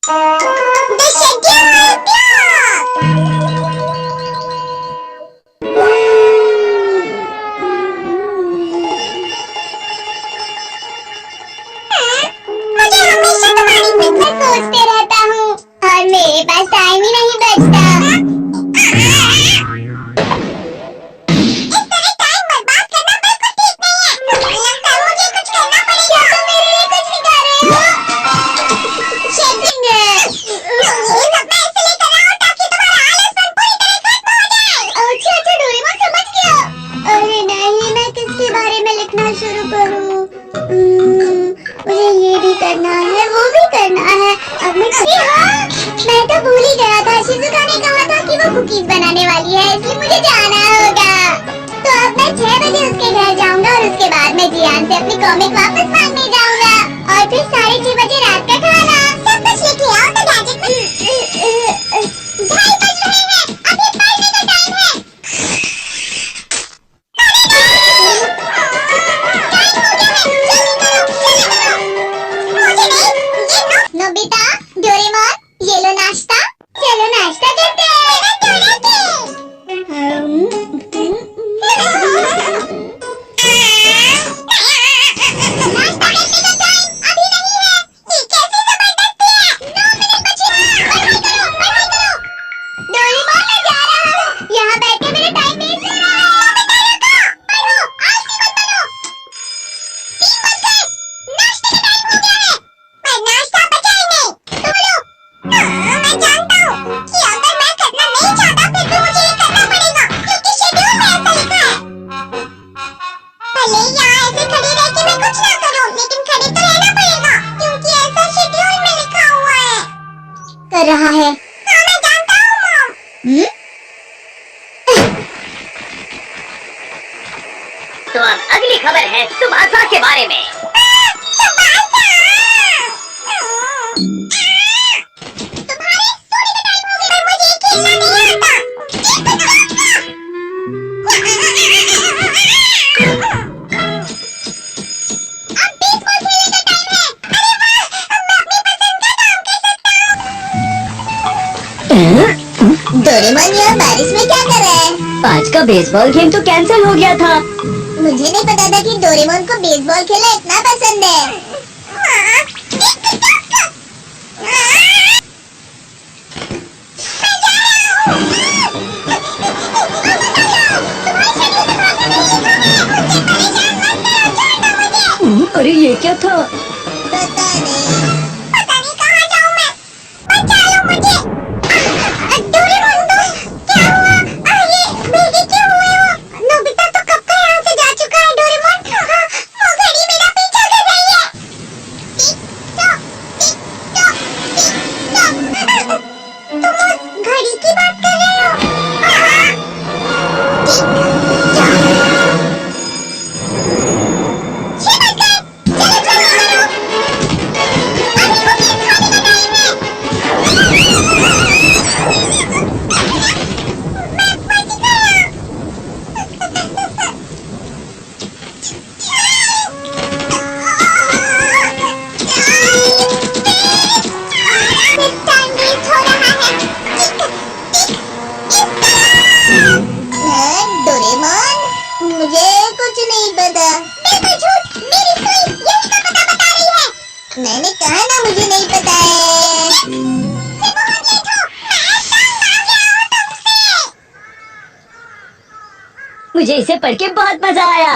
The schedule block. मुझे हमेशा तुम्हारी फिक्र सोचते रहता हूँ और मेरे पास टाइम ही नहीं बचता। इस तरह टाइम बर्बाद करना बिल्कुल ठीक नहीं है। लगता है मुझे कुछ करना पड़ेगा। तुम मेरे लिए कुछ नहीं कर रहे हो? शेकिंग ये सब मैं इसलिए कर रहा हूँ ताकि तुम्हारा आलसपन पूरी तरह खत्म हो जाए। अच्छा अच्छा डोरेमोन समझ गया। अरे नहीं, मैं किसके बारे में लिखना शुरू करूँ? मुझे ये भी करना है, वो भी करना है। अब मैं तो भूल ही गया था। शिज़ुका ने कहा था कि वो कुकीज बनाने वाली है, इसलिए मुझे जाना होगा। तो अब मैं 6 बजे उसके घर जाऊंगा और उसके बाद मैं जियान से अपनी कॉमिक वापस मांगने जाऊंगा और फिर 6:30 बजे रात का खाना। सब कुछ लेके आओ तो गैजेट में 2:30 बज रहे हैं, अभी पढ़ने का टाइम है। नोबिता, डोरेमोन, ये लो नाश्ता। चलो नाश्ता करते हैं। नाश्ता करने का टाइम अभी नहीं है। ये कैसी जबरदस्ती है? 9 मिनट बचे हैं। पढ़ाई करो, पढ़ाई करो। डोरेमोन, मैं जा रहा हूँ। यहाँ बैठ के मेरा टाइम वेस्ट हो रहा है। नोबिता रुको, पढ़ो, आलसी मत बनो। 3 बज गए, नाश्ते का टाइम हो गया है। पर नाश्ता बचा ही नहीं। बोलो। मैं जानता हूँ कि अगर मैं करना नहीं चाहता फिर भी मुझे ये करना पड़ेगा क्योंकि शेड्यूल में ऐसा लिखा है। भले यहाँ ऐसे खड़े रह के मैं कुछ ना करूँ, लेकिन खड़े तो रहना पड़ेगा क्योंकि ऐसा शेड्यूल में लिखा हुआ है। कर रहा है। हाँ मैं जानता हूँ मॉम। तो अब अगली खबर है सुभाषा के बारे में। डोरेमोन यहाँ बारिश में क्या कर रहा है? आज का बेसबॉल गेम तो कैंसिल हो गया था। मुझे नहीं पता था कि डोरेमोन को बेसबॉल खेलना इतना पसंद है। अरे ये क्या था? पता नहीं कहाँ जाऊँ मैं। बचा लो मुझे। डोरेमोन दोस्त, क्या हुआ? ये भीगे क्यों हुए हो? नोबिता तो कब का यहाँ से जा चुका है। डोरेमोन, वो घड़ी मेरा पीछा कर रही है। टिक टॉक, तुम उस घड़ी की बात कर रहे हो? मुझे कुछ नहीं पता। बिल्कुल झूठ, मेरी सुई यही का पता बता रही है। मैंने कहा ना मुझे नहीं पता है। मैं बहुत लेट हूँ, मैं तंग आ गया हूँ तुमसे। मुझे इसे पढ़ के बहुत मजा आया।